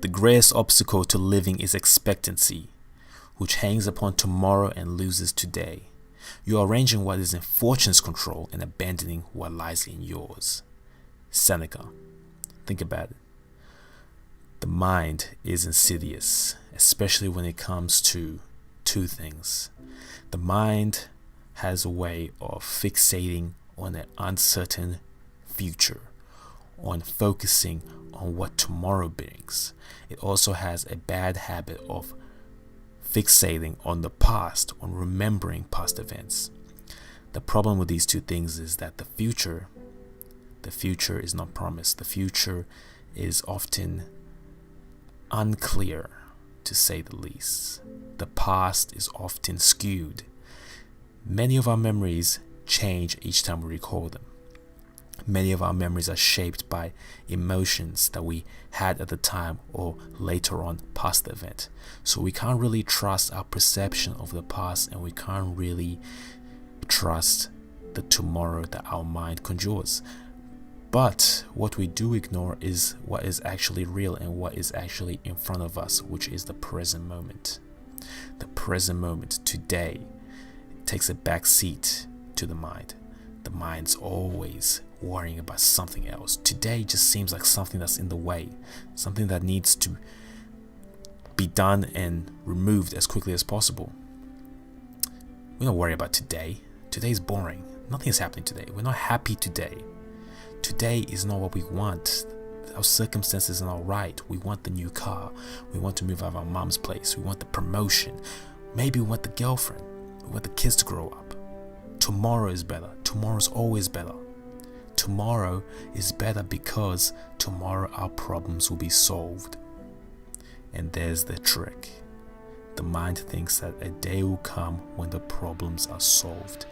The greatest obstacle to living is expectancy, which hangs upon tomorrow and loses today. You are arranging what is in fortune's control and abandoning what lies in yours. Seneca. Think about it. The mind is insidious, especially when it comes to two things. The mind has a way of fixating on an uncertain future, on focusing on what tomorrow brings. It also has a bad habit of fixating on the past, on remembering past events. The problem with these two things is that the future is not promised. The future is often unclear, to say the least. The past is often skewed. Many of our memories change each time we recall them. Many of our memories are shaped by emotions that we had at the time or later on past the event. So we can't really trust our perception of the past, and we can't really trust the tomorrow that our mind conjures. But what we do ignore is what is actually real and what is actually in front of us, which is the present moment. The present moment, today, takes a back seat to the mind. The mind's always worrying about something else. Today just seems like something that's in the way, something that needs to be done and removed as quickly as possible. We don't worry about today. Today's boring. Nothing is happening today. We're not happy today. Today is not what we want. Our circumstances are not right. We want the new car. We want to move out of our mom's place. We want the promotion. Maybe we want the girlfriend. We want the kids to grow up. Tomorrow is better. Tomorrow's always better. Tomorrow is better because tomorrow our problems will be solved. And there's the trick. The mind thinks that a day will come when the problems are solved.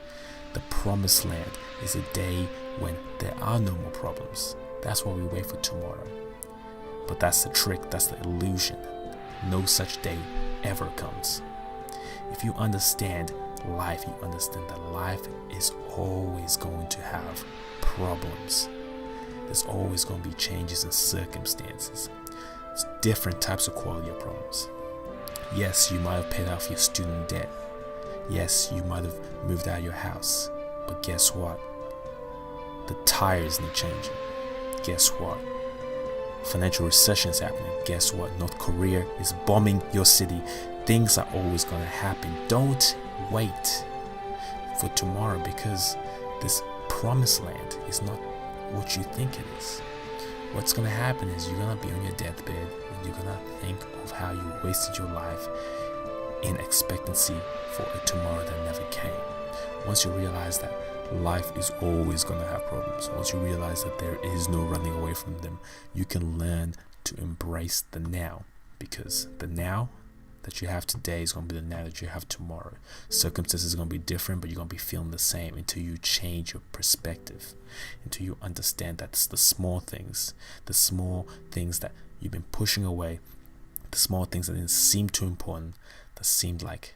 The promised land is a day when there are no more problems. That's why we wait for tomorrow. But that's the trick, that's the illusion. No such day ever comes. If you understand life, you understand that life is always going to have problems. There's always going to be changes in circumstances. There's different types of quality of problems. Yes, you might have paid off your student debt. Yes, you might have moved out of your house. But guess what? The tires need changing. Guess what? Financial recession is happening. Guess what? North Korea is bombing your city. Things are always going to happen. Don't wait for tomorrow, because this promised land is not what you think it is. What's going to happen is you're going to be on your deathbed and you're going to think of how you wasted your life in expectancy for a tomorrow that never came. Once you realize that life is always going to have problems, once you realize that there is no running away from them, you can learn to embrace the now, because the now that you have today is going to be the now that you have tomorrow. Circumstances are going to be different, but you're going to be feeling the same until you change your perspective, until you understand that it's the small things that you've been pushing away, the small things that didn't seem too important, that seemed like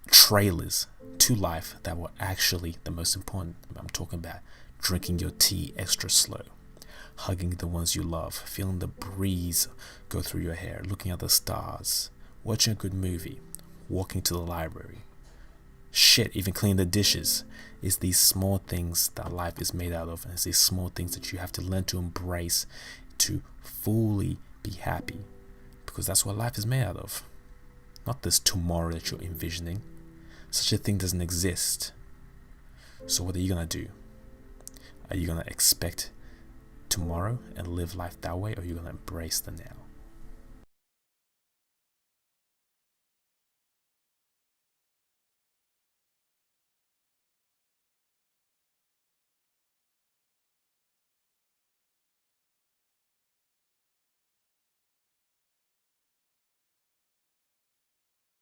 trailers to life, that were actually the most important. I'm talking about drinking your tea extra slow, hugging the ones you love, feeling the breeze go through your hair, looking at the stars, watching a good movie, walking to the library. Shit, even cleaning the dishes. It's these small things that life is made out of, and it's these small things that you have to learn to embrace to fully be happy, because that's what life is made out of. Not this tomorrow that you're envisioning. Such a thing doesn't exist. So what are you going to do? Are you going to expect tomorrow and live life that way, or are you going to embrace the now?